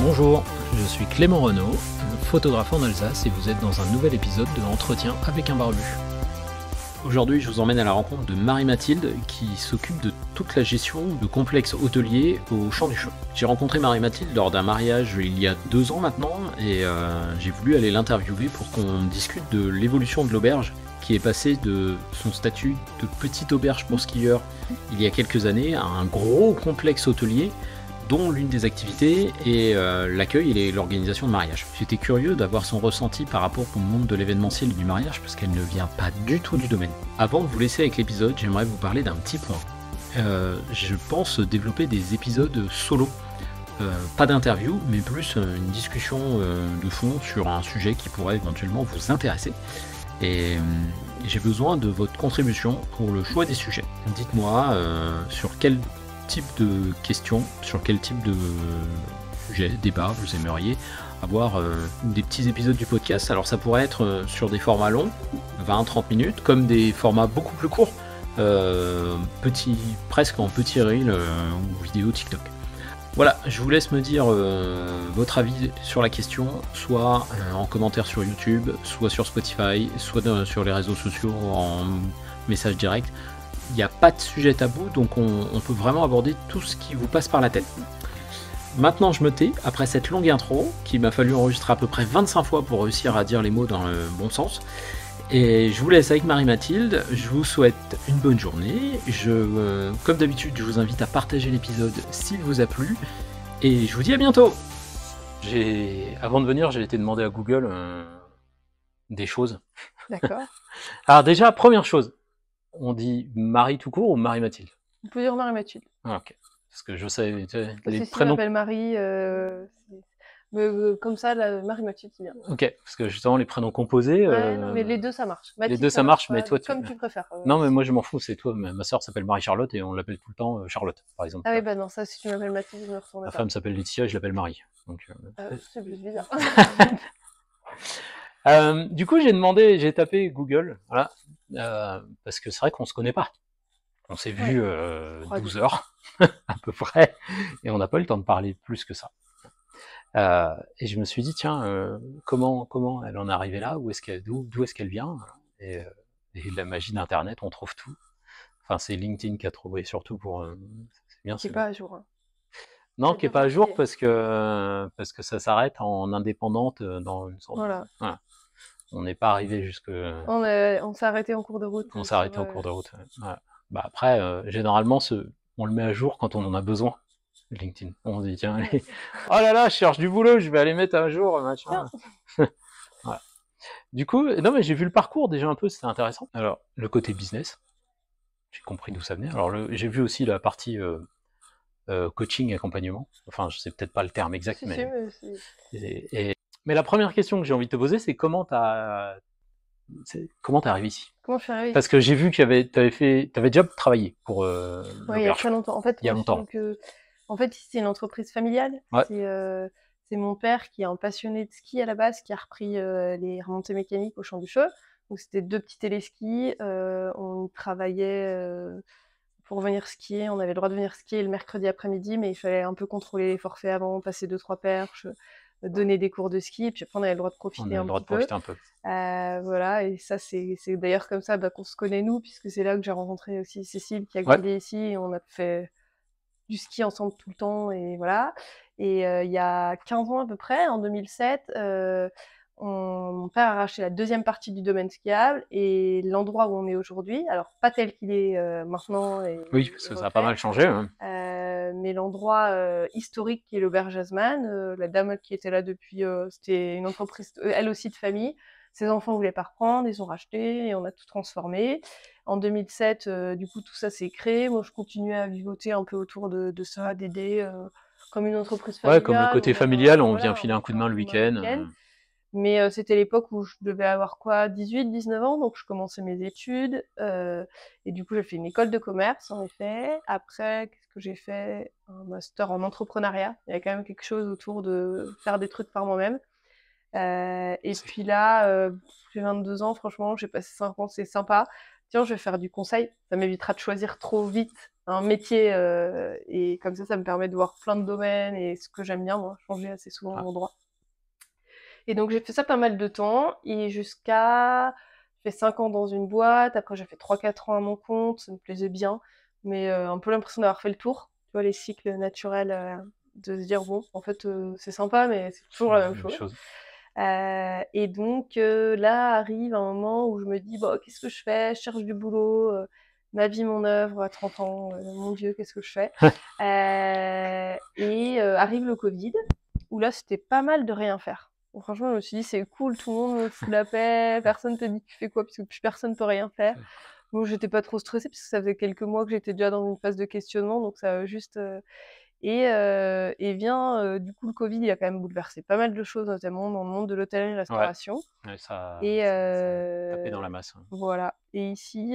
Bonjour, je suis Clément Renaud, photographe en Alsace et vous êtes dans un nouvel épisode de Entretien avec un barbu. Aujourd'hui, je vous emmène à la rencontre de Marie-Mathilde qui s'occupe de toute la gestion de complexes hôteliers au Champ du Chaud. J'ai rencontré Marie-Mathilde lors d'un mariage il y a 2 ans maintenant et j'ai voulu aller l'interviewer pour qu'on discute de l'évolution de l'auberge qui est passée de son statut de petite auberge pour skieurs il y a quelques années à un gros complexe hôtelier dont l'une des activités est l'accueil et l'organisation de mariage. J'étais curieux d'avoir son ressenti par rapport au monde de l'événementiel et du mariage, parce qu'elle ne vient pas du tout du domaine. Avant de vous laisser avec l'épisode, j'aimerais vous parler d'un petit point. Je pense développer des épisodes solo. Pas d'interview, mais plus une discussion de fond sur un sujet qui pourrait éventuellement vous intéresser. Et j'ai besoin de votre contribution pour le choix des sujets. Dites-moi sur quel type de questions, sur quel type de sujet, débat vous aimeriez avoir des petits épisodes du podcast. Alors ça pourrait être sur des formats longs, 20-30 minutes, comme des formats beaucoup plus courts, presque en petit reel ou vidéo TikTok. Voilà, je vous laisse me dire votre avis sur la question, soit en commentaire sur YouTube, soit sur Spotify, soit sur les réseaux sociaux en message direct. Il n'y a pas de sujet tabou, donc on peut vraiment aborder tout ce qui vous passe par la tête. Maintenant je me tais, après cette longue intro, qu'il m'a fallu enregistrer à peu près 25 fois pour réussir à dire les mots dans le bon sens. Et je vous laisse avec Marie-Mathilde, je vous souhaite une bonne journée. Comme d'habitude, je vous invite à partager l'épisode s'il vous a plu. Et je vous dis à bientôt. Avant de venir, j'ai été demander à Google des choses. D'accord. Alors déjà, première chose. On dit Marie tout court ou Marie-Mathilde? On peut dire Marie-Mathilde. Ah, ok. Parce que je sais, les Si prénoms. je m'appelle Marie, mais comme ça, Marie-Mathilde, c'est bien. Ok, parce que justement, les prénoms composés. Ouais, non, mais les deux, ça marche. Les deux, ça marche, mais toi, comme tu préfères. Non, mais moi, je m'en fous, c'est toi. Ma soeur s'appelle Marie-Charlotte et on l'appelle tout le temps Charlotte, par exemple. Ah oui, bah non, ça, si tu m'appelles Mathilde, je me retourne Ma pas. femme s'appelle Laetitia et je l'appelle Marie. Donc, c'est plus bizarre. Du coup, j'ai tapé Google, voilà, parce que c'est vrai qu'on se connaît pas. On s'est vu 12 heures, à peu près, et on n'a pas eu le temps de parler plus que ça. Et je me suis dit, tiens, comment elle en est arrivée là, d'où est-ce qu'elle vient, et la magie d'Internet, on trouve tout. Enfin, c'est LinkedIn qui a trouvé, surtout pour... c'est bien, Qui n'est pas à jour. Hein. Non, qui n'est pas à jour parce que ça s'arrête en indépendante dans une sorte. Voilà. Voilà. On n'est pas arrivé jusque. On s'est arrêté en cours de route. On s'est arrêté en cours de route. Ouais. Bah après, généralement, on le met à jour quand on en a besoin. LinkedIn. On se dit tiens, allez. Oh là là, je cherche du boulot, je vais aller mettre à jour, machin. Voilà. Du coup, non mais j'ai vu le parcours déjà un peu, c'était intéressant. Alors, le côté business, j'ai compris d'où ça venait. Alors, j'ai vu aussi la partie coaching, accompagnement. Enfin, je sais peut-être pas le terme exact, mais la première question que j'ai envie de te poser, c'est comment t'es arrivé ici? Comment je suis arrivée? Parce que j'ai vu que t'avais déjà travaillé pour il y a très longtemps. En fait, il y a longtemps. En fait, c'est une entreprise familiale. Ouais. C'est mon père qui est un passionné de ski à la base, qui a repris les remontées mécaniques au Champ du Chaud. Donc c'était 2 petits téléskis. On travaillait pour venir skier. On avait le droit de venir skier le mercredi après-midi, mais il fallait un peu contrôler les forfaits avant, passer 2-3 perches, donner des cours de ski. Et puis après, on avait le droit de profiter un peu. Voilà, et ça, c'est d'ailleurs comme ça qu'on se connaît nous, puisque c'est là que j'ai rencontré aussi Cécile qui a grandi ici. Et on a fait du ski ensemble tout le temps, et voilà. Et il y a 15 ans à peu près, en 2007, mon père a racheté la 2e partie du domaine skiable et l'endroit où on est aujourd'hui, alors pas tel qu'il est maintenant. Oui, parce que ça a pas mal changé. Hein. Mais l'endroit historique qui est l'auberge Jasman, la dame qui était là depuis, c'était une entreprise, elle aussi de famille. Ses enfants voulaient pas reprendre, ils ont racheté et on a tout transformé. En 2007, du coup, tout ça s'est créé. Moi, je continuais à vivoter un peu autour de ça, d'aider comme une entreprise familiale. Ouais, comme le côté familial, on vient filer un coup de main le week-end. Mais c'était l'époque où je devais avoir 18-19 ans, donc je commençais mes études. Et du coup, j'ai fait une école de commerce, en effet. Après, qu'est-ce que j'ai fait? Un master en entrepreneuriat. Il y a quand même quelque chose autour de faire des trucs par moi-même. Et puis là, j'ai 22 ans, franchement, j'ai passé 5 ans, c'est sympa. tiens, je vais faire du conseil. Ça m'évitera de choisir trop vite un métier et comme ça me permet de voir plein de domaines et ce que j'aime bien, moi, changer assez souvent d'endroit. Et donc j'ai fait ça pas mal de temps et jusqu'à j'ai fait 5 ans dans une boîte, après j'ai fait 3-4 ans à mon compte, ça me plaisait bien, mais un peu l'impression d'avoir fait le tour, tu vois, les cycles naturels, de se dire bon, en fait, c'est sympa, mais c'est toujours la même chose. Et donc là arrive un moment où je me dis bon, qu'est-ce que je fais? Je cherche du boulot, ma vie, mon œuvre à 30 ans, mon Dieu, qu'est-ce que je fais? Et arrive le Covid, où là c'était pas mal de rien faire. Bon, franchement, je me suis dit c'est cool, tout le monde me fout la paix, personne te dit tu fais quoi, puisque plus personne peut rien faire. Bon, j'étais pas trop stressée, puisque ça faisait quelques mois que j'étais déjà dans une phase de questionnement, donc ça a juste. Et vient du coup le Covid, il a quand même bouleversé pas mal de choses, notamment dans le monde de l'hôtellerie-restauration. Ouais, ça Et a tapé dans la masse. voilà. Et ici,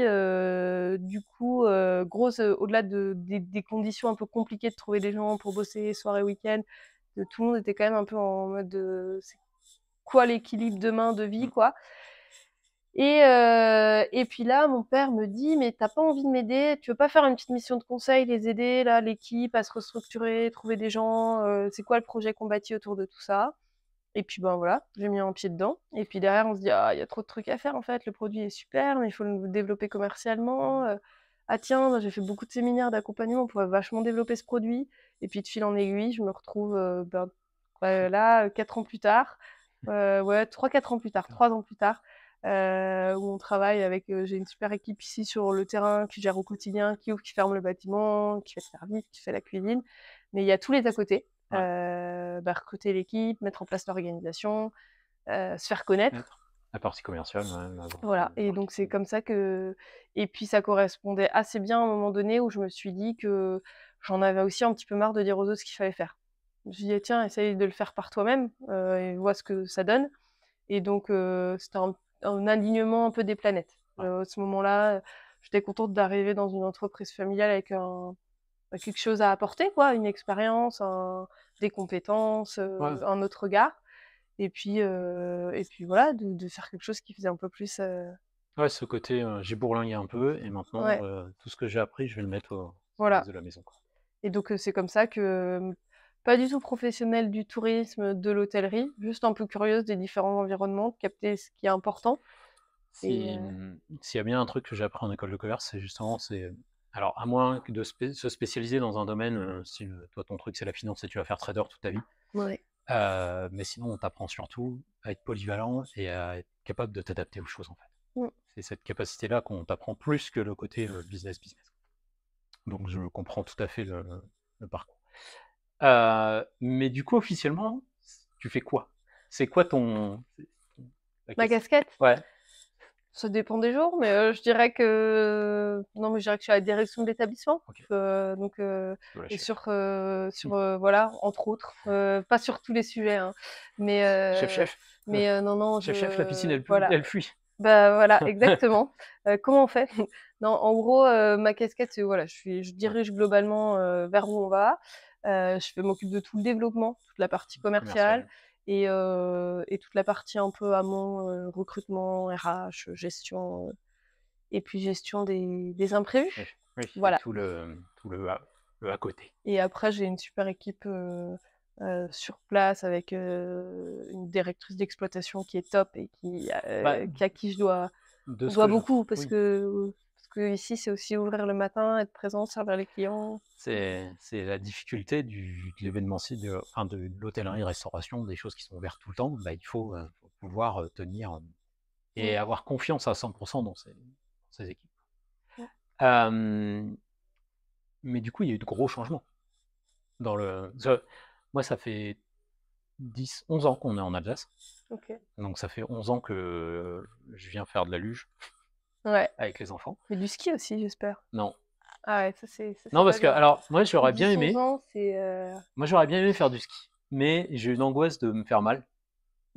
du coup, grosse, au-delà des conditions un peu compliquées de trouver des gens pour bosser soir et week-end, tout le monde était quand même un peu en mode c'est quoi l'équilibre demain de vie, quoi. Et puis là, mon père me dit, mais t'as pas envie de m'aider? Tu veux pas faire une petite mission de conseil, les aider, là, l'équipe à se restructurer, trouver des gens? C'est quoi le projet qu'on bâtit autour de tout ça? Et puis ben voilà, j'ai mis un pied dedans. Et puis derrière, on se dit, ah, il y a trop de trucs à faire en fait. Le produit est super, mais il faut le développer commercialement. Ah tiens, moi, j'ai fait beaucoup de séminaires d'accompagnement, on pourrait vachement développer ce produit. Et puis de fil en aiguille, je me retrouve là, 4 ans plus tard, ouais, 3-4 ans plus tard, 3 ans plus tard, où on travaille avec, j'ai une super équipe ici sur le terrain qui gère au quotidien, qui ouvre, qui ferme le bâtiment, qui fait le service, qui fait la cuisine. Mais il y a tous les à côté. Recruter l'équipe, mettre en place l'organisation, se faire connaître. La partie commerciale, Voilà, et donc c'est comme ça que. Et puis ça correspondait assez bien à un moment donné où je me suis dit que j'en avais aussi un petit peu marre de dire aux autres ce qu'il fallait faire. Je me suis dit, tiens, essaye de le faire par toi-même et vois ce que ça donne. Et donc c'était un alignement un peu des planètes. À ce moment-là, j'étais contente d'arriver dans une entreprise familiale avec quelque chose à apporter, quoi, une expérience, des compétences, un autre regard. Et puis voilà, de faire quelque chose qui faisait un peu plus. Ouais, ce côté, j'ai bourlingué un peu et maintenant, Ouais. tout ce que j'ai appris, je vais le mettre au Voilà. service de la maison, quoi. Et donc c'est comme ça que, pas du tout professionnelle du tourisme, de l'hôtellerie, juste un peu curieuse des différents environnements, de capter ce qui est important. S'il y a bien un truc que j'ai appris en école de commerce, c'est justement, alors à moins que de se spécialiser dans un domaine, si toi ton truc c'est la finance et tu vas faire trader toute ta vie, Ouais. mais sinon on t'apprend surtout à être polyvalent et à être capable de t'adapter aux choses en fait. C'est cette capacité-là qu'on t'apprend plus que le côté business. Donc je comprends tout à fait le parcours. Mais du coup officiellement, tu fais quoi? C'est quoi Ma casquette? Ouais. Ça dépend des jours, mais je dirais que non, mais je dirais que je suis à la direction de l'établissement. OK. Donc et sur Mmh. voilà, entre autres, pas sur tous les sujets, hein, mais Chef. non, Chef, la piscine voilà. elle fuit. Bah, voilà, exactement. Comment on fait? Non, en gros, ma casquette, c'est voilà, je dirige globalement, vers où on va. M'occupe de tout le développement, toute la partie commerciale et toute la partie un peu amont, recrutement, RH, gestion, et puis gestion des imprévus. Oui, Voilà. tout le à côté. Et après, j'ai une super équipe, sur place avec, une directrice d'exploitation qui est top et à qui je dois beaucoup parce que ici c'est aussi ouvrir le matin, être présent, servir les clients. C'est la difficulté de l'événementiel, de l'hôtellerie-restauration, des choses qui sont ouvertes tout le temps. Il faut pouvoir tenir et avoir confiance à 100% dans ces équipes. Mais du coup, il y a eu de gros changements. Moi, ça fait 11 ans qu'on est en Alsace. OK. Donc ça fait 11 ans que je viens faire de la luge avec les enfants. Mais du ski aussi, j'espère? Non. Ah ouais, ça c'est Non, parce que, alors, moi j'aurais bien 11 aimé. ans, c'est, Moi j'aurais bien aimé faire du ski. Mais j'ai une angoisse de me faire mal.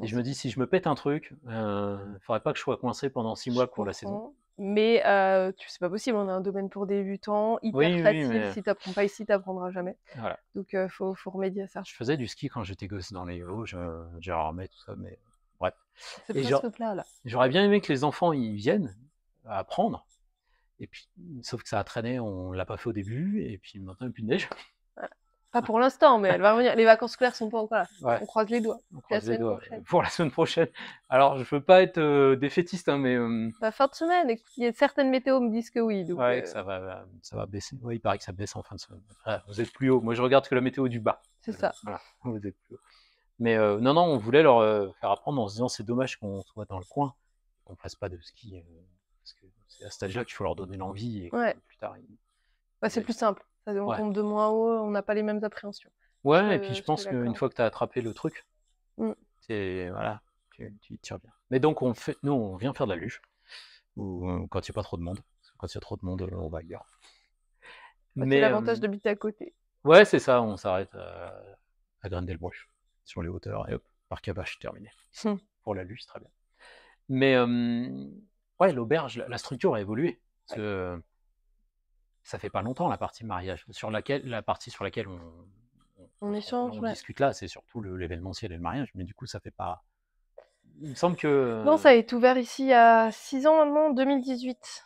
Et je me dis, si je me pète un truc, faudrait pas que je sois coincé pendant 6 mois pour la saison. Mais c'est pas possible, on a un domaine pour débutants, hyper facile. mais Si t'apprends pas ici, t'apprendras jamais. voilà. Donc faut remédier à ça. Je faisais du ski quand j'étais gosse dans les Vosges, Gérardmer, tout ça, mais bref. C'est Et presque plat là. j'aurais bien aimé que les enfants ils viennent apprendre, Et puis, sauf que ça a traîné, on l'a pas fait au début, et puis maintenant, il n'y a plus de neige. Voilà. Pas pour l'instant, mais elle va revenir. Les vacances scolaires sont pas encore là. Ouais, On croise les doigts. on La croise les semaine doigts prochaine. pour la semaine prochaine. Alors, je veux pas être défaitiste, hein, mais Bah, fin de semaine, écoute, il y a certaines météos me disent que oui, donc ouais, que ça va baisser. Ouais, il paraît que ça baisse en fin de semaine. Ouais, vous êtes plus haut. Moi, je regarde que la météo du bas. c'est ça. Voilà, vous êtes plus haut. Mais non, non, on voulait leur faire apprendre en se disant c'est dommage qu'on soit dans le coin, qu'on fasse pas de ski, parce que c'est à cet âge-là qu'il faut leur donner l'envie et que Ouais. plus tard. Bah, c'est plus simple. On Ouais. tombe de moins haut, on n'a pas les mêmes appréhensions. Ouais, et puis je Je te pense qu'une l'accorde. fois que tu as attrapé le truc, Mm. c'est voilà, tu y tires bien. Mais donc nous on vient faire de la luge, ou quand il n'y a pas trop de monde. Parce que quand il y a trop de monde, on va ailleurs. Bah, c'est Mais l'avantage d'habiter à côté. ouais, c'est ça, on s'arrête à Grendelbruch, sur les hauteurs, et hop, parc à bâche, terminé. Pour la luge, c'est très bien. Mais ouais, l'auberge, la structure a évolué. Parce que ça fait pas longtemps la partie mariage, la partie sur laquelle On échange, on ouais. discute là, c'est surtout l'événementiel et le mariage, mais du coup ça fait pas. Il me semble que. Non, ça a été ouvert ici il y a 6 ans maintenant, 2018.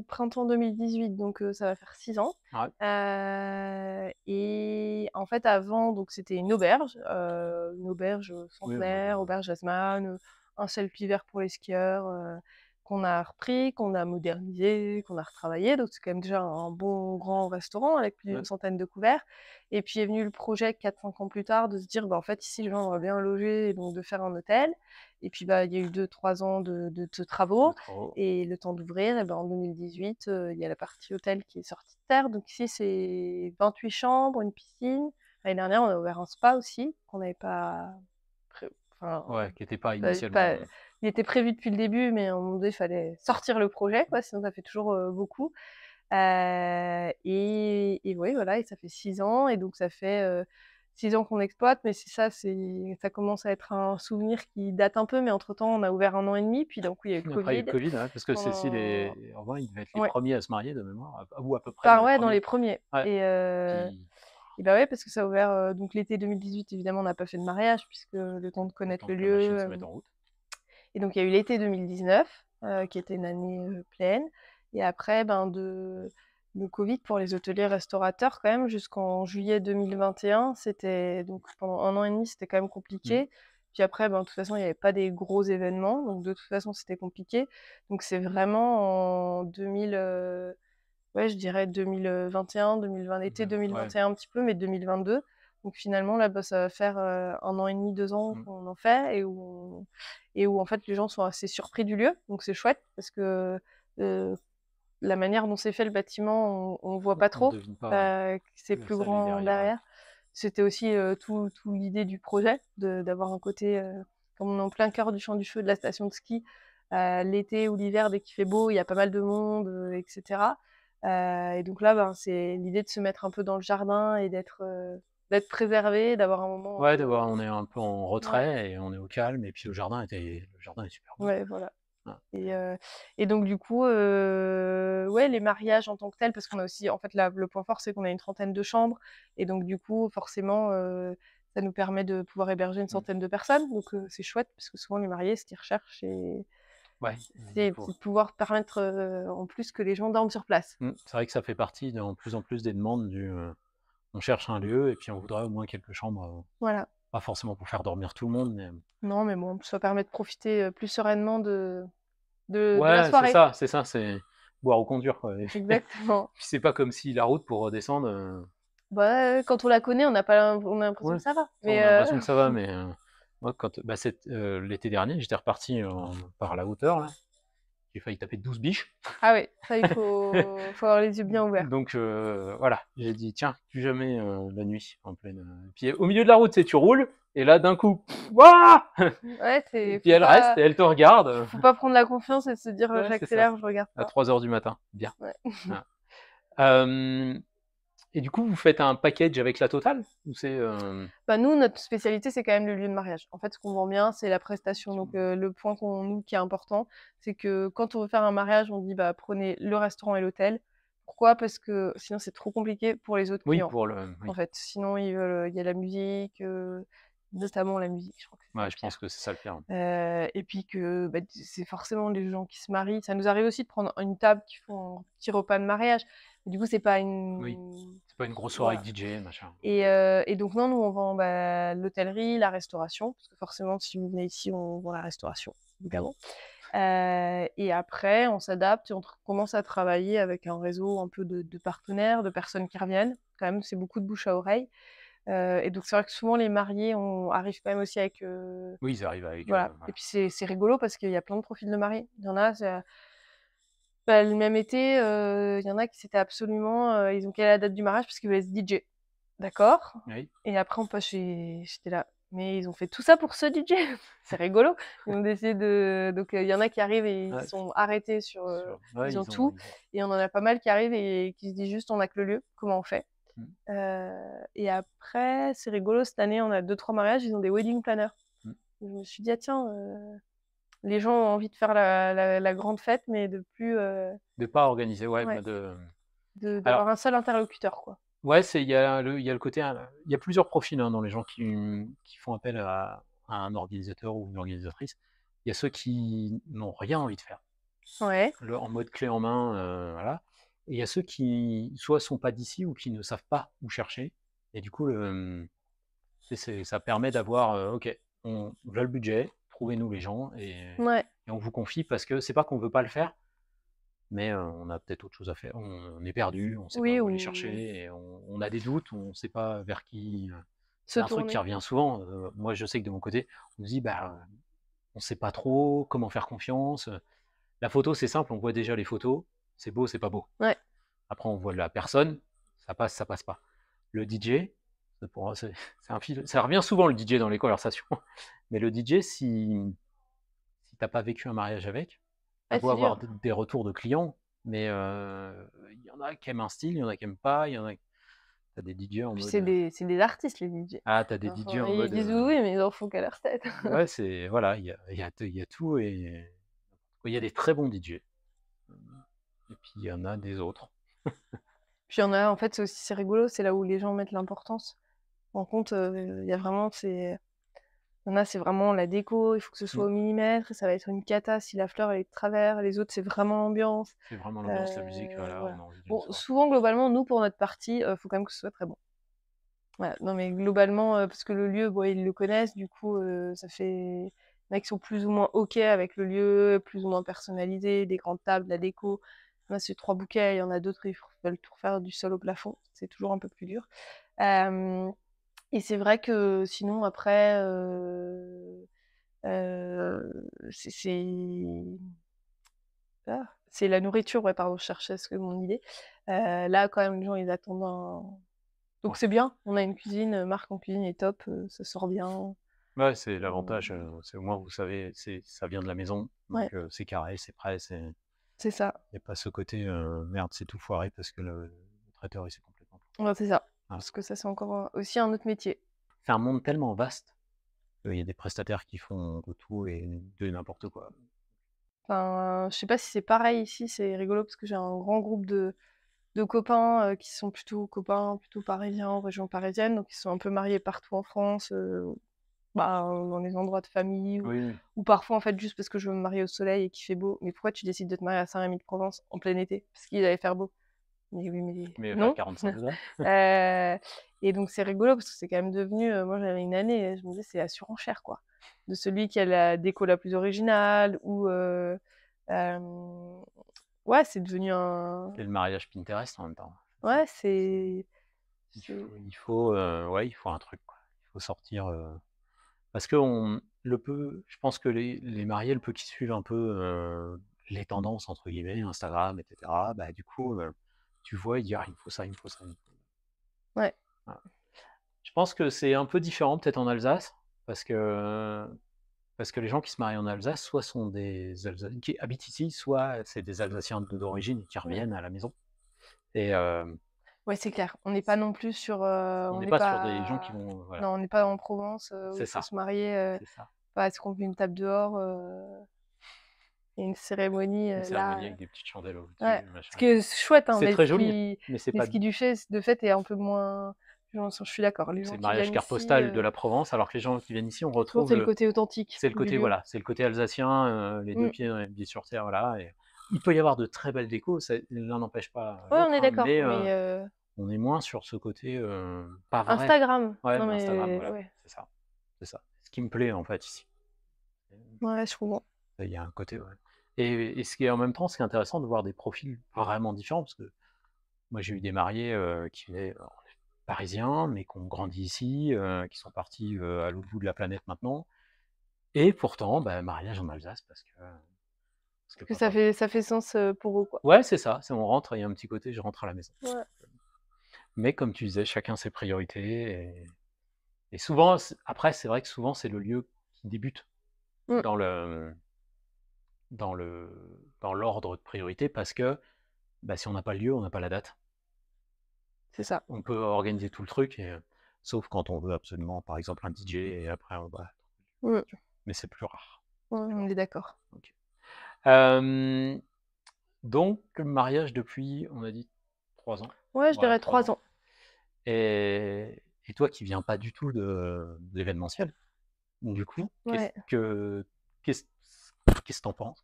Printemps 2018, donc ça va faire 6 ans. Ouais. Et en fait, avant, donc c'était une auberge centenaire, auberge Haussmann, un seul vert pour les skieurs, qu'on a repris, qu'on a modernisé, qu'on a retravaillé. Donc c'est quand même déjà un bon grand restaurant avec plus d'une centaine de couverts. Et puis est venu le projet 4-5 ans plus tard de se dire, bah, en fait, ici, les gens vont bien loger, et donc de faire un hôtel. Et puis, bah, il y a eu 2-3 ans de travaux. Et le temps d'ouvrir, et ben, en 2018, il y a la partie hôtel qui est sortie de terre. Donc ici, c'est 28 chambres, une piscine. L'année dernière, on a ouvert un spa aussi, qu'on n'avait pas... Ouais, qui n'était pas pas- initialement. pas- Il était prévu depuis le début, mais à un moment donné, il fallait sortir le projet, quoi, sinon ça fait toujours beaucoup. Et oui, voilà, et ça fait 6 ans, et donc ça fait 6 ans qu'on exploite, mais c'est ça, ça commence à être un souvenir qui date un peu, mais entre-temps, on a ouvert 1 an et demi, puis d'un coup, il y a eu le Après, il y a eu Covid. le Covid, ouais, parce que c'est Pendant... en vrai, ils devaient être les Ouais. premiers à se marier de mémoire, ou à peu près dans les Ouais, premiers. dans les premiers. Ouais. Et bah ouais, parce que ça a ouvert donc l'été 2018, évidemment, on n'a pas fait de mariage, puisque le temps de connaître le que la machine lieu. se mette en route. Et donc, il y a eu l'été 2019, qui était une année pleine. Et après, ben, le Covid pour les hôteliers restaurateurs, quand même, jusqu'en juillet 2021, c'était donc pendant 1 an et demi, c'était quand même compliqué. Puis après, ben, de toute façon, il n'y avait pas des gros événements, donc de toute façon, c'était compliqué. Donc c'est vraiment en 2000, ouais, je dirais 2021, 2020, été 2021 un petit peu, mais 2022. Donc finalement, là, bah, ça va faire 1 an et demi, 2 ans qu'on en fait, et où en fait les gens sont assez surpris du lieu. Donc c'est chouette parce que la manière dont c'est fait le bâtiment, on voit pas trop. C'est plus grand derrière. C'était aussi tout l'idée du projet, d'avoir un côté, comme on est en plein cœur du champ du feu de la station de ski, l'été ou l'hiver, dès qu'il fait beau, il y a pas mal de monde, etc. Et donc là, ben, c'est l'idée de se mettre un peu dans le jardin et d'être préservé, d'avoir un moment. Ouais, on est un peu en retrait et on est au calme, et puis le jardin est super beau. Ouais, voilà. Et donc du coup, ouais, les mariages en tant que tels, parce qu'on a aussi, en fait, le point fort, c'est qu'on a une 30aine de chambres, et donc du coup, forcément, ça nous permet de pouvoir héberger une centaine de personnes. Donc c'est chouette, parce que souvent les mariés, ce qu'ils recherchent, c'est de pouvoir permettre en plus que les gens dorment sur place. C'est vrai que ça fait partie de plus en plus des demandes on cherche un lieu et puis on voudrait au moins quelques chambres. Voilà. Pas forcément pour faire dormir tout le monde, mais. Non, mais bon, ça permet de profiter plus sereinement de la soirée. C'est ça, c'est boire ou conduire, quoi. Exactement. Puis c'est pas comme si la route pour redescendre. Bah, quand on la connaît, on a l'impression que ça va. On a l'impression que ça va, mais moi, l'été dernier, j'étais reparti par la hauteur, là. J'ai failli taper 12 biches. Ah oui, ça, il faut avoir les yeux bien ouverts. Donc voilà, j'ai dit, tiens, plus jamais la nuit en pleine. Puis au milieu de la route, tu roules, et là, d'un coup, waouh! Ouais, et puis elle reste, et elle te regarde. Faut pas prendre la confiance et se dire, j'accélère, je regarde pas. À 3h du matin, bien. Ouais. Et du coup, vous faites un package avec la totale, ou c'est Bah, nous, notre spécialité, c'est quand même le lieu de mariage. En fait, ce qu'on vend bien, c'est la prestation. Donc, le point qui est important, c'est que quand on veut faire un mariage, on dit, bah, prenez le restaurant et l'hôtel. Pourquoi? Parce que sinon, c'est trop compliqué pour les autres clients. Oui. En fait, sinon, il y a la musique, notamment la musique, je crois que c'est ça Ouais, le je pense pire. que c'est ça le pire. Et puis que, bah, c'est forcément les gens qui se marient. Ça nous arrive aussi de prendre une table qui font un petit repas de mariage. Mais du coup, c'est pas Oui, une c'est pas une grosse soirée voilà. avec DJ, machin. Et donc non, nous on vend, bah, l'hôtellerie, la restauration, parce que forcément si vous venez ici, on vend la restauration, évidemment. Et après on s'adapte et on commence à travailler avec un réseau un peu de partenaires, de personnes qui reviennent. Quand même, c'est beaucoup de bouche à oreille. Et donc c'est vrai que souvent les mariés arrivent quand même aussi avec, Oui, ils arrivent avec, voilà. Et voilà. puis c'est rigolo parce qu'il y a plein de profils de mariés. Il y en a, bah, le même été, il y en a qui c'était absolument, ils ont calé la date du mariage parce qu'ils voulaient être DJ. D'accord. Oui, Et après on passe j'étais là: «Mais ils ont fait tout ça pour ce DJ?» C'est rigolo. Ils ont décidé donc il y en a qui arrivent et ils ouais, sont arrêtés ouais, ils ont ils ont tout, et on en a pas mal qui arrivent et qui se disent juste: «On a que le lieu, comment on fait?» mmh, Et après, c'est rigolo, cette année, on a 2-3 mariages, ils ont des wedding planners. mmh. Je me suis dit: «Ah tiens, les gens ont envie de faire la grande fête, mais de plus, De pas organiser, ouais, ouais, bah, d'avoir alors, un seul interlocuteur, quoi». ouais, il y a le côté, il y a plusieurs profils, hein, dans les gens qui font appel à un organisateur ou une organisatrice. Il y a ceux qui n'ont rien envie de faire, Ouais, en mode clé en main, voilà, et il y a ceux qui soit sont pas d'ici ou qui ne savent pas où chercher, et du coup, ça permet d'avoir, OK, on a le budget, trouvez-nous les gens, ouais. et on vous confie, parce que c'est pas qu'on veut pas le faire, mais on a peut-être autre chose à faire. On est perdu, on ne sait pas Oui, où aller ou chercher, et on a des doutes, on ne sait pas vers qui. se C'est un truc qui tourner. revient souvent. Moi, je sais que de mon côté, on me dit, bah, on ne sait pas trop comment faire confiance. La photo, c'est simple, on voit déjà les photos, c'est beau, c'est pas beau. Ouais. Après, on voit la personne, ça passe pas. Le DJ, c'est un fil, ça revient souvent le DJ dans les conversations. Mais le DJ, si t'as pas vécu un mariage avec, t'as Ouais, beau c'est avoir dur. des retours de clients, mais il y en a qui aiment un style, il y en a qui aiment pas, il y en a. T'as des DJ en Puis mode. c'est des artistes, les DJ. Ah, t'as des DJ Enfin, en ils mode. disent: «Oui, oui, mais ils en font qu'à leur tête». Ouais, c'est voilà, il y a tout, et il y a des très bons DJ. Et puis il y en a des autres. Puis il y en a, en fait, c'est rigolo, c'est là où les gens mettent l'importance. En compte, il y a vraiment il y en a, c'est vraiment la déco, il faut que ce soit Mm. au millimètre et ça va être une cata si la fleur elle est de travers. Les autres, c'est vraiment l'ambiance. C'est vraiment l'ambiance, la musique, voilà, on Voilà. a envie d'une Bon, soirée. souvent, globalement, nous, pour notre partie, faut quand même que ce soit très bon. Voilà. Non, mais globalement, parce que le lieu, bon, ils le connaissent, du coup, ça fait il y en a qui sont plus ou moins OK avec le lieu, plus ou moins personnalisé, des grandes tables, la déco. Moi, c'est 3 bouquets, il y en a d'autres, ils veulent tout refaire du sol au plafond. C'est toujours un peu plus dur. Hem Et c'est vrai que sinon après, c'est c'est la nourriture, ouais, pardon, je cherchais mon idée. Là, quand même, les gens, ils attendent un donc Ouais. c'est bien, on a une cuisine, Marc en cuisine est top, ça sort bien. Ouais, c'est Heu, l'avantage, c'est au moins vous savez, ça vient de la maison, ouais, donc c'est carré, c'est prêt, il c'est ça. n'y a pas ce côté merde, c'est tout foiré parce que le traiteur il s'est complètement planté. Ouais, c'est ça. Voilà. Parce que ça, c'est encore aussi un autre métier. C'est un monde tellement vaste qu'il y a des prestataires qui font de tout et de n'importe quoi. Enfin, je sais pas si c'est pareil ici, c'est rigolo parce que j'ai un grand groupe de copains, qui sont plutôt copains, plutôt parisiens, en région parisienne, donc ils sont un peu mariés partout en France, bah, dans les endroits de famille Oui, oui. ou parfois, en fait, juste parce que je veux me marier au soleil et qu'il fait beau. «Mais pourquoi tu décides de te marier à Saint-Rémy-de-Provence en plein été?» «Parce qu'il allait faire beau». «Mais oui, mais Mais il va faire non!» 45 degrés. heu Et donc c'est rigolo parce que c'est quand même devenu, moi j'avais une année, je me disais: «C'est la surenchère, quoi». De celui qui a la déco la plus originale ou hem, ouais, c'est devenu un C'est le mariage Pinterest en même temps. ouais, C'est ouais, il faut un truc, quoi. Il faut sortir, parce que je pense que les mariés, le peu qui suivent un peu, «les tendances» entre guillemets, Instagram et cetera, bah, du coup, tu vois, ils disent: «Ah, il me faut ça, il me faut ça, il me faut». ouais. Voilà. Je pense que c'est un peu différent peut-être en Alsace, parce que les gens qui se marient en Alsace, soit sont des Alsaciens qui habitent ici, soit c'est des Alsaciens d'origine qui Ouais. reviennent à la maison, et Ouais, c'est clair. On n'est pas non plus sur, on on n'est n'est pas sur des gens qui pas vont, voilà, non, on n'est pas en Provence, où c'est il faut ça, se marier, c'est ça. parce qu'on fait une table dehors, et une cérémonie, Une cérémonie là, avec des petites chandelles ouais. au-dessus, Ce machin. qui est chouette, hein, C'est très joli, mais c'est pas l'esprit du fait de fait est un peu moins Je suis d'accord. Les C'est gens le qui mariage viennent carte ici, postale de la Provence, alors que les gens qui viennent ici, on souvent, retrouve c'est le côté authentique c'est le du côté, lieu. voilà, c'est le côté alsacien, les 2 Mmh. pieds sur terre, voilà. Et il peut y avoir de très belles décos, l'un n'empêche pas Ouais, on l'autre, est hein, d'accord, mais mais on est moins sur ce côté pas vrai. Instagram. Ouais, Non, Instagram, mais voilà, ouais, c'est ça, c'est ça. Ce qui me plaît en fait ici. ouais, je comprends. Il y a un côté, ouais. Et ce qui est en même temps, ce qui est intéressant de voir des profils vraiment différents, parce que moi j'ai eu des mariés qui venaient parisiens, mais qui ont grandi ici, qui sont partis à l'autre bout de la planète maintenant. Et pourtant, bah, mariage en Alsace parce que Que papa. ça fait sens, pour eux, quoi. Ouais, c'est ça, c'est on rentre, il y a un petit côté, je rentre à la maison. Ouais. Mais comme tu disais, chacun ses priorités. Et souvent, après, c'est vrai que souvent, c'est le lieu qui débute Mmh, dans le, dans le, dans l'ordre de priorité parce que bah, si on n'a pas le lieu, on n'a pas la date. c'est ça. On peut organiser tout le truc, sauf quand on veut absolument, par exemple, un DJ et après, Mmh, mais c'est plus rare. ouais, on est d'accord. Ok. Euh, donc, le mariage depuis, on a dit 3 ans. Ouais, je Ouais, dirais 3 3 ans. ans. Et toi qui viens pas du tout de l'événementiel, du coup, Ouais. qu'est-ce qu'est-ce que t'en penses?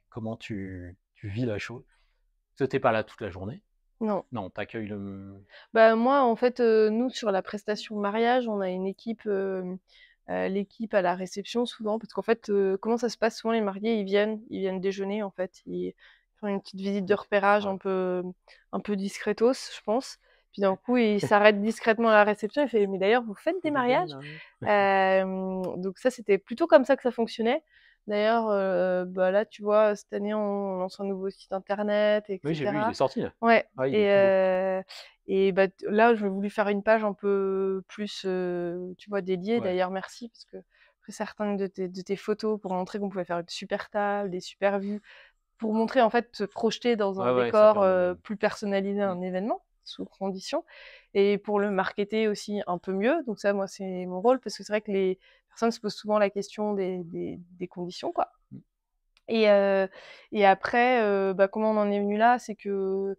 Comment tu vis la chose? Parce que t'es pas là toute la journée. Non. Non, t'accueilles le. Bah, moi, en fait, nous, sur la prestation mariage, on a une équipe, l'équipe à la réception souvent parce qu'en fait, comment ça se passe? Souvent les mariés, ils viennent déjeuner, en fait. Ils font une petite visite de Ok, repérage ouais. un peu discretos, je pense. Puis d'un coup, ils s'arrêtent discrètement à la réception. Il fait: «Mais d'ailleurs, vous faites des C'est bébé, mariages?» là. Donc ça, c'était plutôt comme ça que ça fonctionnait. D'ailleurs, bah, là, tu vois, cette année, on lance un nouveau site internet et Oui, j'ai vu, il est cetera. sorti là. Ouais Ouais, il est tout beau. et bah, là, j'ai voulu faire une page un peu plus, tu vois, dédiée. Ouais, D'ailleurs, merci parce que j'ai pris certaines de tes photos pour montrer qu'on pouvait faire une super table, des super vues, pour montrer, en fait, se projeter dans un ouais, ouais, ça décor, permet de. plus personnalisé à Mm. un événement, sous conditions et pour le marketer aussi un peu mieux. Donc ça, moi, c'est mon rôle parce que c'est vrai que les personnes se posent souvent la question des conditions, quoi. Mm. Et heu et après, bah, comment on en est venu là? C'est que,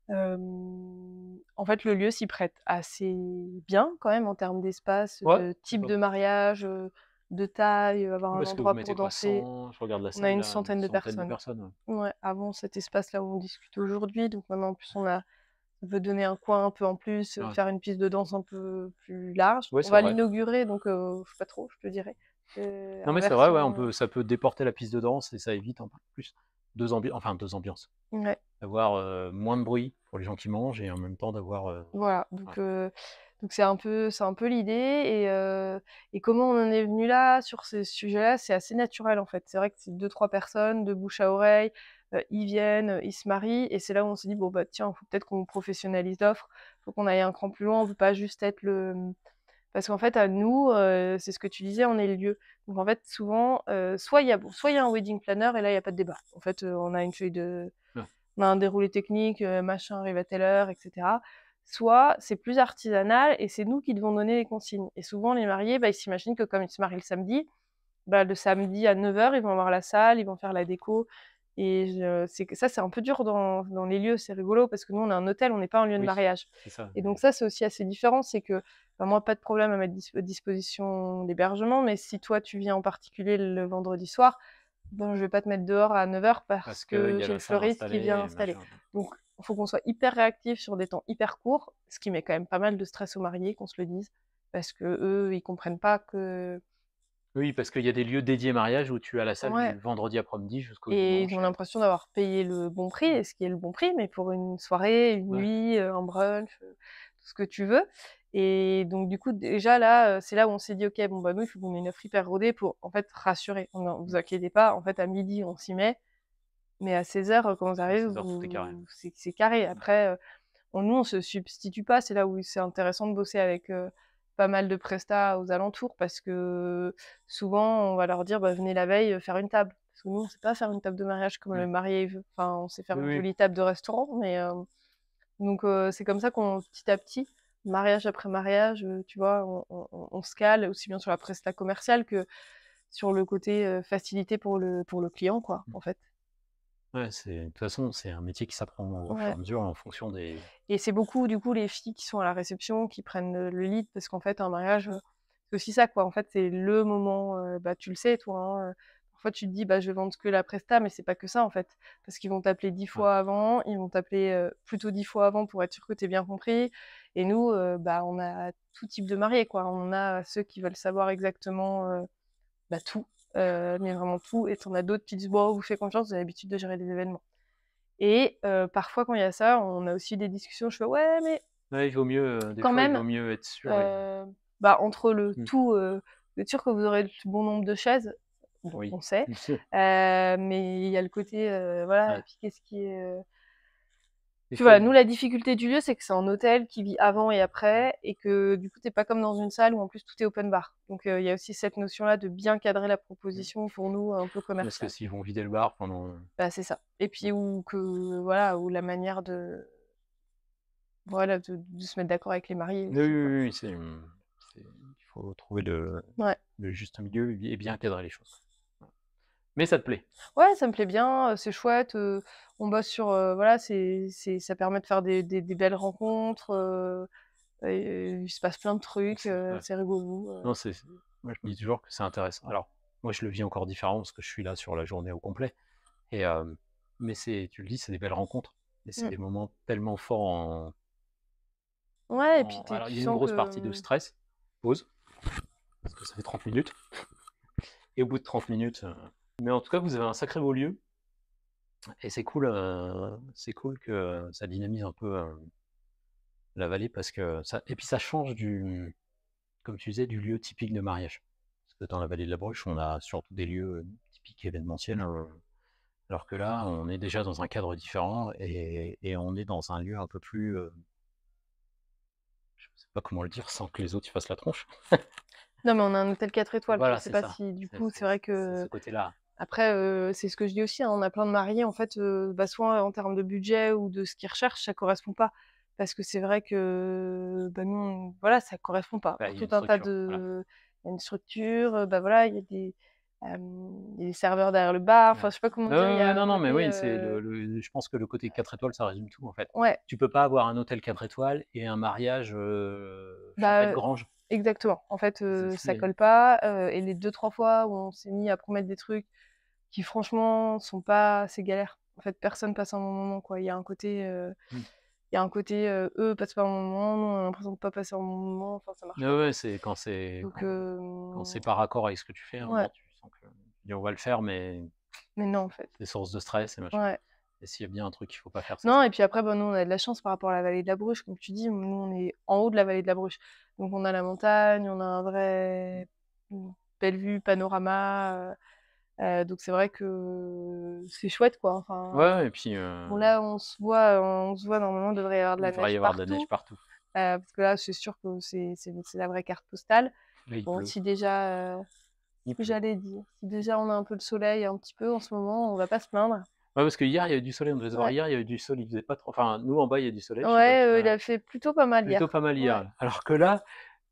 en fait, le lieu s'y prête assez bien quand même en termes d'espace, Ouais, de c'est type pas. de mariage, de taille, avoir un Parce que vous endroit mettez pour quoi, danser. 100, je regarde la On a salle une là, une centaine de centaine de personnes. personnes. Ouais. Ouais, avant cet espace-là où on discute aujourd'hui, donc maintenant en plus on veut donner un coin un peu en plus, Ouais, faire une piste de danse un peu plus large. ouais, On c'est va vrai. l'inaugurer donc je sais pas trop, je te dirai, Non, en mais c'est vrai, ouais, version ça peut déporter la piste de danse et ça évite en plus deux ambiances. ouais. D'avoir moins de bruit pour les gens qui mangent et en même temps d'avoir. Voilà, Ouais. donc c'est un peu l'idée et comment on en est venu là, sur ce sujet-là? C'est assez naturel, en fait. C'est vrai que c'est deux trois personnes, de bouche à oreille, ils viennent, ils se marient et c'est là où on s'est dit: «Bon, bah, tiens, faut peut-être qu'on professionnalise l'offre, faut qu'on aille un cran plus loin, on veut pas juste être parce qu'en fait, à nous, c'est ce que tu disais, on est le lieu. Donc en fait, souvent, soit il y a un wedding planner et là, il y a pas de débat. En fait, on a une feuille de Ouais. on a un déroulé technique, machin arrive à telle heure et cetera. Soit c'est plus artisanal et c'est nous qui devons donner les consignes et souvent les mariés, bah, ils s'imaginent que comme ils se marient le samedi, bah, le samedi à 9 heures, ils vont avoir la salle, ils vont faire la déco et c'est que ça, c'est un peu dur dans les lieux. C'est rigolo parce que nous, on est un hôtel, on n'est pas un lieu de Oui, mariage c'est ça. et donc ça, c'est aussi assez différent. C'est que, bah, moi, pas de problème à mettre à disposition l'hébergement, mais si toi, tu viens en particulier le vendredi soir, ben, je vais pas te mettre dehors à 9 heures parce Parce qu'il que y a j'ai la le salle fleuriste qui vient installée et installer. machin. Donc il faut qu'on soit hyper réactif sur des temps hyper courts, ce qui met quand même pas mal de stress aux mariés, qu'on se le dise, parce qu'eux, ils comprennent pas que Oui, parce qu'il y a des lieux dédiés mariage où tu as la salle ouais du vendredi après-midi jusqu'au et ils ont dimanche. l'impression d'avoir payé le bon prix et ce qui est le bon prix, mais pour une soirée, une Ouais. nuit, un brunch, tout ce que tu veux et donc du coup, déjà là, c'est là où on s'est dit: «OK, bon, bah, nous, il faut qu'on ait une offre hyper rodée pour, en fait, rassurer. Non, vous inquiétez pas, en fait, à midi, on s'y met, mais à 16 heures, quand vous À arrivez, 16 heures, tout est carré. c'est carré. Après, nous, on se substitue pas. C'est là où c'est intéressant de bosser avec pas mal de prestats aux alentours parce que souvent, on va leur dire, bah, venez la veille faire une table. Parce que nous, on sait pas faire une table de mariage comme le Ouais. marié veut. Enfin, on sait faire Oui, une oui. jolie table de restaurant, mais donc c'est comme ça qu'on, petit à petit, mariage après mariage, tu vois, on se cale aussi bien sur la presta commerciale que sur le côté facilité pour le client, quoi, en fait. Ouais, de toute façon, c'est un métier qui s'apprend au fur et Ouais. à mesure en fonction des. Et c'est beaucoup, du coup, les filles qui sont à la réception qui prennent le lead parce qu'en fait, un mariage, c'est aussi ça, quoi. En fait, c'est le moment, bah, tu le sais, toi, hein, parfois tu te dis: «Bah, je vais vendre que la presta», mais c'est pas que ça, en fait. Parce qu'ils vont t'appeler 10 Ouais, fois avant, ils vont t'appeler, plutôt 10 fois avant pour être sûr que tu bien compris. Et nous, bah, on a tout type de mariés, quoi. On a ceux qui veulent savoir exactement, bah, tout, mais vraiment tout, et tu en as d'autres qui disent: «Bon, on vous fait confiance, vous avez l'habitude de gérer des événements». Et parfois quand il y a ça, on a aussi des discussions, je fais: «Ouais, mais ouais, il vaut mieux, des quand fois, il même, vaut mieux être sûr et heu, bah, entre le mmh, tout, vous êtes sûr que vous aurez le bon nombre de chaises?» Bon, oui. on sait, mais il y a le côté, voilà. Ouais. Et puis qu'est-ce qui est, Des puis fois, voilà, nous la difficulté du lieu, c'est que c'est un hôtel qui vit avant et après, et que du coup, tu es pas comme dans une salle où en plus tout est open bar. Donc il y a aussi cette notion-là de bien cadrer la proposition pour nous, un peu parce que commerciale. s'ils vont vider le bar pendant. Bah, c'est ça. Et puis ou que voilà, ou la manière de, voilà, de se mettre d'accord avec les mariés Oui, oui, aussi, quoi. oui, oui, il faut trouver Ouais. le juste milieu et bien cadrer les choses. Ouais. Mais ça te plaît? Ouais, ça me plaît bien, c'est chouette, on bosse sur, voilà, c'est ça permet de faire des belles rencontres, et il se passe plein de trucs, Ouais. c'est rigolo, Non, moi, je me dis toujours que c'est intéressant. Alors, moi, je le vis encore différemment parce que je suis là sur la journée au complet et mais tu le dis, c'est des belles rencontres et c'est Mmh. des moments tellement forts Ouais, et puis alors il tu y a une sens grosse partie de que stress, pause, parce que ça fait 30 minutes et au bout de 30 minutes, mais en tout cas, vous avez un sacré beau lieu et c'est cool que ça dynamise un peu, la vallée parce que ça et puis ça change comme tu disais, du lieu typique de mariage. Parce que dans la vallée de la Bruche, on a surtout des lieux, typiques événementiels, alors que là, on est déjà dans un cadre différent et on est dans un lieu un peu plus, je sais pas comment le dire sans que les autres y fassent la tronche. non, mais on a un hôtel 4 étoiles. Je Voilà, sais c'est pas ça. si du C'est coup, c'est c'est vrai c'est que ce côté-là. après, c'est ce que je dis aussi, hein, on a plein de mariés en fait, bah, soit en termes de budget ou de ce qu'ils recherchent, ça correspond pas. Parce que c'est vrai que, bah, nous, voilà, ça correspond pas Bah, pour il y a tout une un tas structure, voilà. de, il y a une structure, bah, voilà, il y a des serveurs derrière le bar, Ouais. enfin, je sais pas comment Ouais, dire, il y ouais, ouais, a un non, non, mais côté, oui, je pense que le côté 4 étoiles, ça résume tout, en fait. ouais, Tu peux pas avoir un hôtel 4 étoiles et un mariage, bah, champêtre-grange. exactement. En fait, ça C'est colle pas, et les 2-3 fois où on s'est mis à promettre des trucs qui franchement sont pas assez galères. En fait, personne passe un bon moment, quoi. mmh. Il y a un côté, eux passent pas un bon moment, nous on a l'impression de pas passer un bon moment, enfin ça marche Ouais, pas, quoi. ouais, c'est Donc quand c'est par accord avec ce que tu fais, à un moment, ouais, tu sens que tu dis: «On va le faire», mais mais non, en fait. c'est source de stress et machin. Ouais. Et s'il y a bien un truc qu'il faut pas faire, c'est Non, ça. et puis après, bah, nous on a de la chance par rapport à la vallée de la Bruche, comme tu dis, nous on est en haut de la vallée de la Bruche. Donc on a la montagne, on a une belle vue, panorama, donc c'est vrai que c'est chouette, quoi. Ouais, Enfin, ouais et puis, bon là on se voit normalement, il devrait y avoir de il la devrait y neige avoir de la neige partout. partout. Parce que là, c'est sûr que c'est la vraie carte postale. Là, il Bon, pleut, si déjà, il ce que pleut. j'allais dire, si déjà on a un peu de soleil un petit peu en ce moment, on va pas se plaindre. Ouais, parce que hier, il y avait du soleil, on devait se voir Ouais. hier, il y avait du soleil, il faisait pas trop enfin, nous, en bas, il y a du soleil, je sais pas Ouais, si il là a fait plutôt pas mal plutôt hier. pas mal Ouais. hier, alors que là,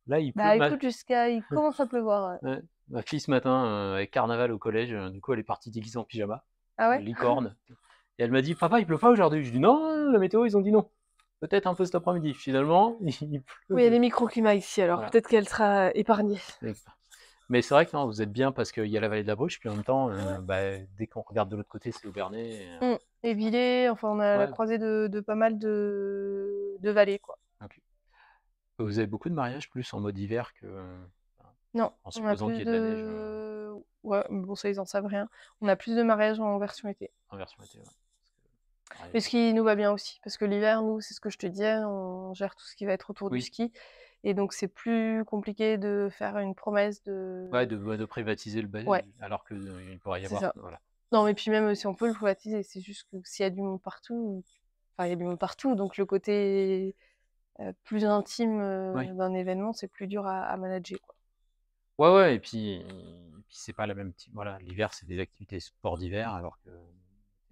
il pleut. Bah, écoute, jusqu'à il commence à pleuvoir, ouais. Ouais, ma fille, ce matin, avec carnaval au collège, du coup, elle est partie déguisée en pyjama, Ah ouais? licorne et elle m'a dit: «Papa, il pleut pas aujourd'hui?» Je dis: «Non, la météo, ils ont dit non. Peut-être un peu cet après-midi». Finalement, il Oui, il y a pleut, des microclimats ici, alors voilà. peut-être qu'elle sera épargnée. Mais c'est vrai que non, vous êtes bien parce qu'il y a la vallée de la Bruche, puis en même temps, bah, dès qu'on regarde de l'autre côté, c'est Aubernais Mmh. Et Villers, enfin, on a la ouais, croisée de pas mal de vallées, quoi. OK. Vous avez beaucoup de mariages plus en mode hiver que, Non, en on a supposant qu'il y plus ait de la neige, de ouais, mais bon, ça, ils en savent rien. On a plus de mariages en version été. en version été, ouais. Parce que Mais ce mariage qui nous va bien aussi, parce que l'hiver, nous, c'est ce que je te disais, on gère tout ce qui va être autour du oui, ski, et donc c'est plus compliqué de faire une promesse ouais, de de privatiser ouais, alors que, il pourrait y c'est avoir ça. voilà. Non, mais puis même si on peut le privatiser, c'est juste que s'il y a du monde partout, enfin, il y a du monde partout, donc le côté, plus intime, Oui. d'un événement, c'est plus dur à manager, quoi. Ouais, ouais et puis c'est pas la même type voilà, l'hiver, c'est des activités sport d'hiver alors que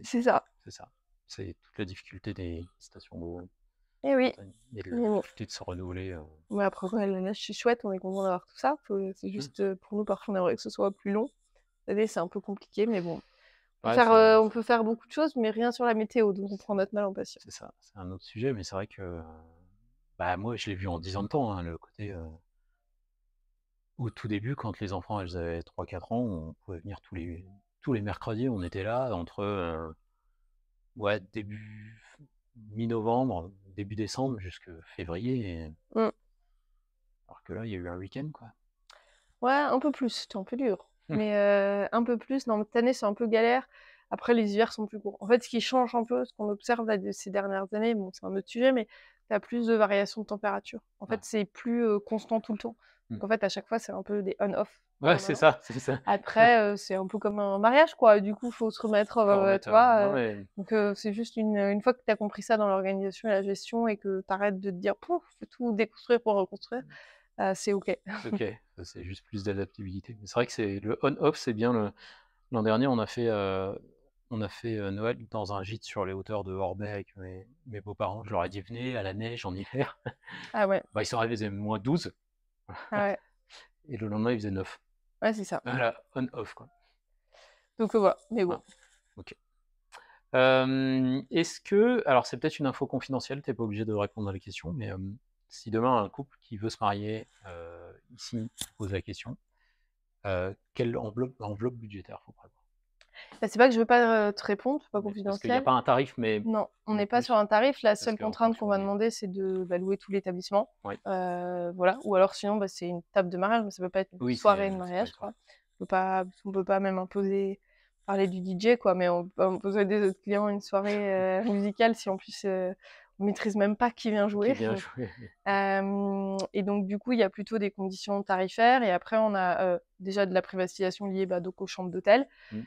C'est ça. c'est ça. C'est toute la difficulté des stations d'eau, Eh oui, montagne et de la mais bon. difficulté de se renouveler, Mais après, ouais, la neige, c'est chouette, on est content d'avoir tout ça. C'est mmh. juste, pour nous, parfois, on aimerait que ce soit plus long. Cette année, c'est un peu compliqué, mais bon. Ouais, c'est On peut faire beaucoup de choses, mais rien sur la météo, donc on prend notre mal en patience. c'est ça, c'est un autre sujet, mais c'est vrai que, bah, moi, je l'ai vu en 10 ans de temps, hein, le côté, au tout début, quand les enfants, elles avaient 3 4 ans, on pouvait venir tous les mercredis, on était là entre, ouais, début mi-novembre, début décembre jusque février et Mmh. alors que là, il y a eu un week-end, quoi. Ouais, un peu plus, c'était un peu dur, Mmh. mais un peu plus. Non, cette année, c'est un peu galère. Après, les hivers sont plus courts. En fait, ce qui change un peu, ce qu'on observe là de ces dernières années, bon, c'est un autre sujet, mais tu as plus de variations de température. En Ouais. fait, c'est plus, constant tout le temps. Mmh. Donc en fait, à chaque fois, c'est un peu des on-off Ouais, c'est permanents. ça, c'est ça. Après, c'est un peu comme un mariage, quoi. Du coup, faut se remettre, Faut remettre, tu vois? ouais, ouais, Donc c'est juste une fois que tu as compris ça dans l'organisation et la gestion et que tu arrêtes de te dire: «Pouf, faut tout déconstruire pour reconstruire», c'est OK. c'est OK. Ça, c'est juste plus d'adaptabilité. Mais c'est vrai que c'est le on-off, c'est bien le l'an dernier, on a fait Noël dans un gîte sur les hauteurs de Orbey avec mes beaux-parents. Je leur ai dit: «Venez à la neige en hiver». Ah ouais, Bah, ils sont arrivés, il faisait -12 ah ouais, et le lendemain, il faisait 9. ouais, c'est ça. Voilà, on-off, quoi. Donc voilà, mais Ouais, bon. OK. Est-ce que alors c'est peut-être une info confidentielle, tu es pas obligé de répondre à la question, mais, si demain un couple qui veut se marier, ici pose la question, quelle enveloppe budgétaire faut prévoir? Bah, c'est pas que je veux pas, te répondre, c'est pas Mais parce qu'il y a confidentiel. pas un tarif, mais Non, on n'est pas sur plus un tarif. La parce seule qu'en contrainte qu'on fonction va des demander, c'est de, bah, louer tout l'établissement. oui, Voilà, ou alors sinon, bah, c'est une table de mariage, mais ça peut pas être une oui, soirée de c'est pas une mariage, soirée. quoi. On peut pas même imposer parler du DJ, quoi, mais on peut imposer à des autres clients une soirée, musicale si en plus, on maîtrise même pas qui vient Qui jouer. vient jouer, Et donc du coup, il y a plutôt des conditions tarifaires et après on a, déjà de la privatisation liée, bah, donc aux chambres d'hôtel. mmh,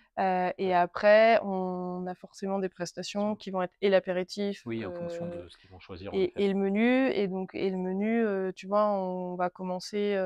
Et ouais, après on a forcément des prestations sur qui vont être et l'apéritif, oui, en fonction de ce qu'ils vont choisir en effet. et le menu et le menu, tu vois, on va commencer,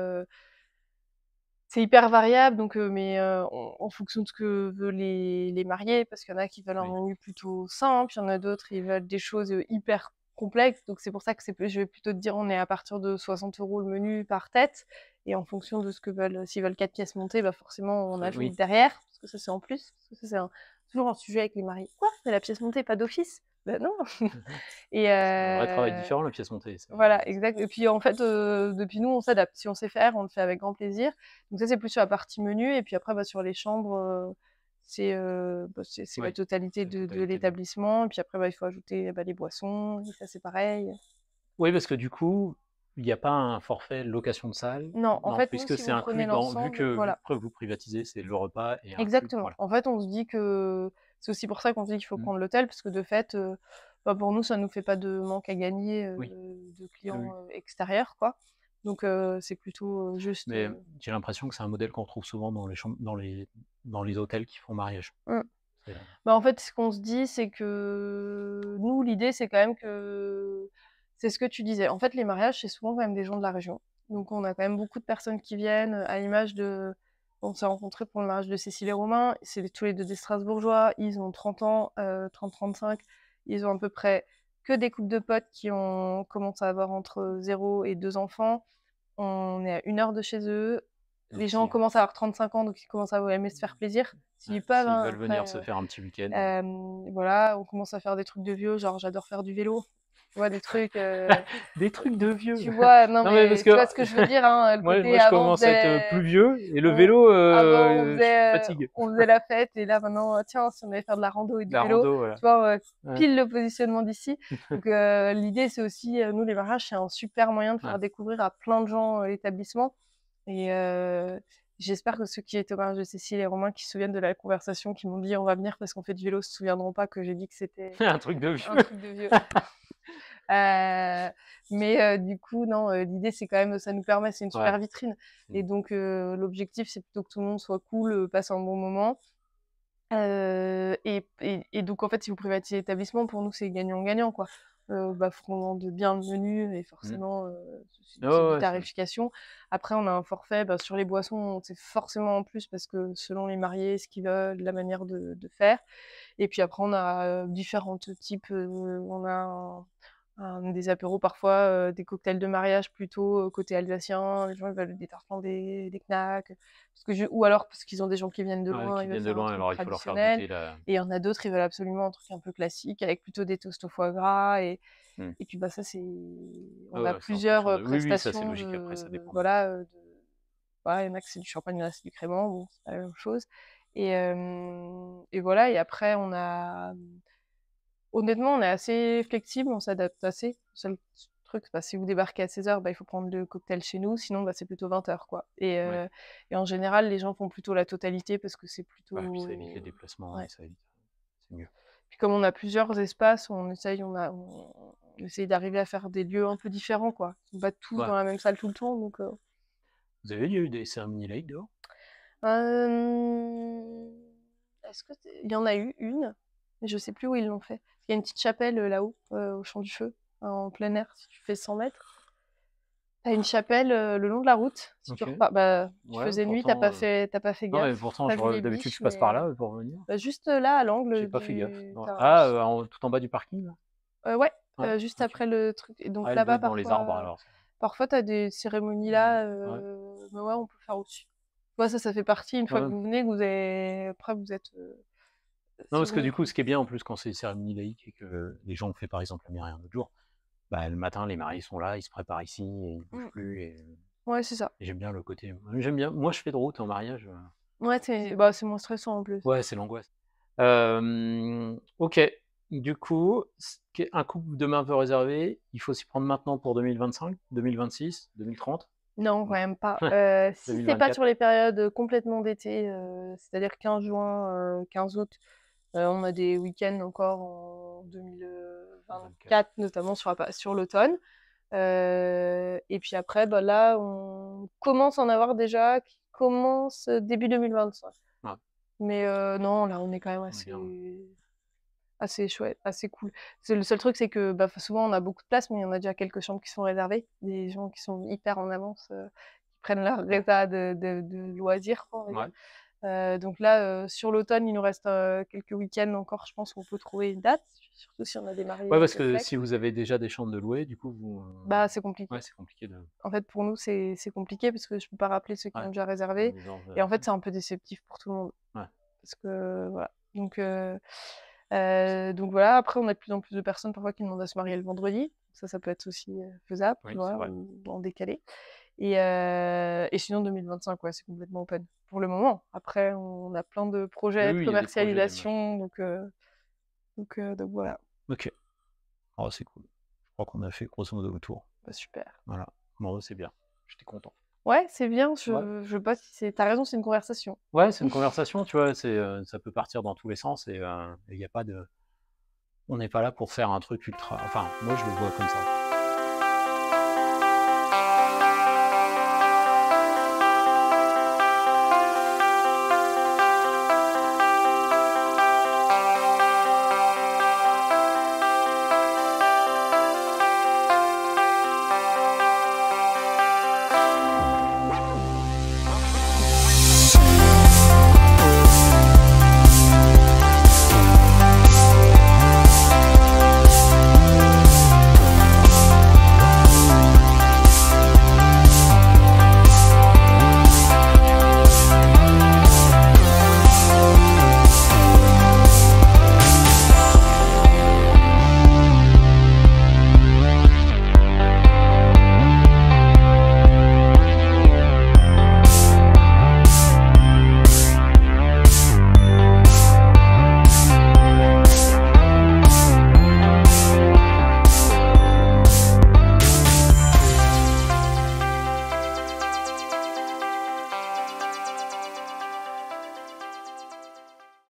c'est hyper variable donc mais en fonction de ce que veulent les mariés, parce qu'il y en a qui veulent un Oui, menu plutôt simple, il y en a d'autres, ils veulent des choses, hyper complexes. Donc c'est pour ça que je vais plutôt te dire, on est à partir de 60 € le menu par tête et en fonction de ce que veulent, s'ils veulent 4 pièces montées, bah, forcément on ajoute oui. derrière, parce que ça c'est en plus, parce que ça c'est toujours un sujet avec les mariés: «Quoi? Mais la pièce montée, pas d'office?» Bah non. Et C'est un vrai travail différent, la pièce montée, voilà, exact. Et puis en fait, depuis nous, on s'adapte. Si on sait faire, on le fait avec grand plaisir. Donc ça, c'est plus sur la partie menu et puis après, bah, sur les chambres, c'est la oui, totalité c'est la de totalité de l'établissement. Et puis après, bah, il faut ajouter, bah, les boissons et ça, c'est pareil. oui, parce que du coup, il y a pas un forfait location de salle? Non, en Non, fait, nous, puisque si c'est vous inclus prenez dans l'ensemble, vu voilà, que vous privatisez, c'est le repas est inclus, exactement. voilà. En fait, on se dit que c'est aussi pour ça qu'on se dit qu'il faut Mmh. prendre l'hôtel parce que de fait, bah, pour nous, ça nous fait pas de manque à gagner, Oui, de oui, clients, oui. extérieurs, quoi. Donc c'est plutôt, juste, Mais j'ai l'impression que c'est un modèle qu'on retrouve souvent dans les chambres dans les hôtels qui font mariage. mmh. C'est, Bah, en fait, ce qu'on se dit, c'est que nous, l'idée, c'est quand même que c'est ce que tu disais. En fait, les mariages, c'est souvent quand même des gens de la région. Donc, on a quand même beaucoup de personnes qui viennent, à l'image de on s'est rencontrés pour le mariage de Cécile et Romain. C'est tous les 2 des Strasbourgeois. Ils ont 30 ans, 30-35. Ils ont à peu près que des couples de potes qui ont commencé à avoir entre 0 et 2 enfants. On est à 1 heure de chez eux. donc Les gens si commencent à avoir 35 ans, donc ils commencent à aimer se faire plaisir. ouais, S'ils peuvent, s'ils hein, veulent venir après, se faire un petit week-end, voilà, on commence à faire des trucs de vieux, genre j'adore faire du vélo. Tu vois, des trucs, des trucs de vieux! tu vois? Non, Non, mais parce mais que tu vois ce que je veux dire, hein, le moi côté je avant commence à être, plus vieux et le on vélo, avant je fatigue. on faisait la fête et là maintenant, tiens, si on allait faire de la rando et du La vélo, rando, voilà. tu vois? Ouais, Pile le positionnement d'ici. Donc l'idée c'est aussi, nous les mariages, c'est un super moyen de ouais. faire découvrir à plein de gens, l'établissement et j'espère que ceux qui étaient au mariage de Cécile et Romain, qui se souviennent de la conversation, qui m'ont dit: «On va venir parce qu'on fait du vélo», se souviendront pas que j'ai dit que c'était Un truc de un vieux. truc de vieux. Mais du coup, non, l'idée, c'est quand même ça nous permet c'est une Ouais, super vitrine mmh, et donc l'objectif, c'est plutôt que tout le monde soit cool, passe un bon moment. Et donc en fait, si vous privatisez l'établissement, pour nous, c'est gagnant-gagnant, quoi. Bah, faut qu'on vende bien le menu et mmh. forcément, Ouais, c'est ouais, du ouais, ça tarification. Après, on a un forfait, bah, sur les boissons, c'est forcément en plus parce que selon les mariés, ce qu'ils veulent, la manière de faire. Et puis après, on a, différentes types, on a des apéros parfois, des cocktails de mariage plutôt, côté alsacien. Les gens, ils veulent des tartans, des knacks, parce que ou alors parce qu'ils ont des gens qui viennent de Ouais, loin, qui ils veulent viennent de faire un loin, truc alors il faut leur faire traditionnel. goûter la Et il y en a d'autres, ils veulent absolument un truc un peu classique avec plutôt des toasts au foie gras mmh. et puis, bah, ça, c'est Ouais, on a ouais, c'est en fonction plusieurs, de oui, oui, ça c'est prestations logique après ça dépend de voilà, voilà, il y en a que c'est du champagne, il y en a c'est du crémant, bon, c'est pas la même chose et voilà et après on a, honnêtement, on est assez flexible, on s'adapte assez. Le seul truc, bah, si vous débarquez à 16h, bah, il faut prendre le cocktail chez nous, sinon, bah, c'est plutôt 20h, quoi ouais. et en général, les gens font plutôt la totalité parce que c'est Ouais, puis ça évite les plutôt déplacements et ouais. ça évite c'est mieux. Puis comme on a plusieurs espaces, on essaye d'arriver à faire des lieux un peu différents, quoi. Ils sont pas tous Ouais. dans la même salle tout le temps, donc Vous avez eu des cérémonies laïques dehors? hem, est-ce que c'est il y en a eu une, mais je sais plus où ils l'ont fait. Il y a une petite chapelle, là-haut, au Champ du Feu, en plein air, si tu fais 100 mètres. Tu as une chapelle, le long de la route, si tu OK. repars bah, il Ouais, faisait nuit, pourtant, tu pas fait non mais gaffe, pourtant tu as je vu re les d'habitude je biches, passe par mais là, pour venir. bah, juste, là, à J'ai l'angle pas fait gaffe. du Ouais. tu as un Ah, tout en bas du parking là? ouais, Ouais, juste OK. après le truc et donc Ah, il doit là-bas, être dans les arbres alors. parfois tu as des cérémonies Mmh. là, Ouais. mais ouais, on peut faire au-dessus. Ouais, ça fait partie une fois que Ouais. vous venez, que vous avez après vous êtes, Non, si parce que vous du coup, ce qui est bien en plus quand c'est cérémonie laïque et que les gens ont fait par exemple la mairie un autre jour, bah, le matin les mariés sont là, ils se préparent ici et ils bougent mmh, plus ouais, c'est ça. et j'aime bien le côté j'aime bien moi je fais de route en mariage, Ouais, bah, c'est moins stressant en plus. ouais, c'est l'angoisse. OK. Du coup, ce qu'est un couple demain veut réserver, il faut s'y prendre maintenant pour 2025, 2026, 2030? Non, quand Non, même pas. Si c'est pas 2024? sur les périodes, complètement d'été, c'est-à-dire 15 juin, 15 août, on a des week-ends encore en 24. 2024, notamment sur l'automne. Et puis après, bah, là, on commence à en avoir déjà qui commencent, début 2025. Ouais, Mais non, là, on est quand même on est bien, ouais. assez chouette, assez cool. C'est le seul truc, c'est que, bah, souvent, on a beaucoup de place, mais il y en a déjà quelques chambres qui sont réservées. Des gens qui sont hyper en avance, qui prennent leur Ouais. résa de loisirs, quoi, on va dire. Ouais. Donc là, sur l'automne, il nous reste, quelques week-ends encore, je pense qu'on peut trouver une date, surtout si on a des mariés Ouais, un parce peu que flex. si vous avez déjà des chambres de louer, du coup, Bah, c'est ouais, compliqué. c'est compliqué de En fait, pour nous, c'est compliqué parce que je peux pas rappeler ceux qui ouais, ont déjà en réservé disant, et en fait, c'est un peu déceptif pour tout le monde ouais, parce que voilà. Donc voilà, après on a de plus en plus de personnes parfois qui demandent à se marier le vendredi. Ça peut être aussi, faisable, tu oui, c'est vois? vrai. Ou en décalé et sinon 2025, ouais, c'est complètement open pour le moment. Après on a plein de Oui, projets de oui, il y a des projets, des machins. commercialisation donc voilà. OK. Oh, c'est cool. Je crois qu'on a fait grosso modo le tour. Bah, super. Voilà. Bon, c'est bien. J'étais content. Ouais, c'est bien, Ouais. je sais pas si c'est tu as raison, c'est une conversation. Ouais, c'est une conversation, tu vois? Ça peut partir dans tous les sens et il y a pas de on n'est pas là pour faire un truc ultra enfin, moi je le vois comme ça.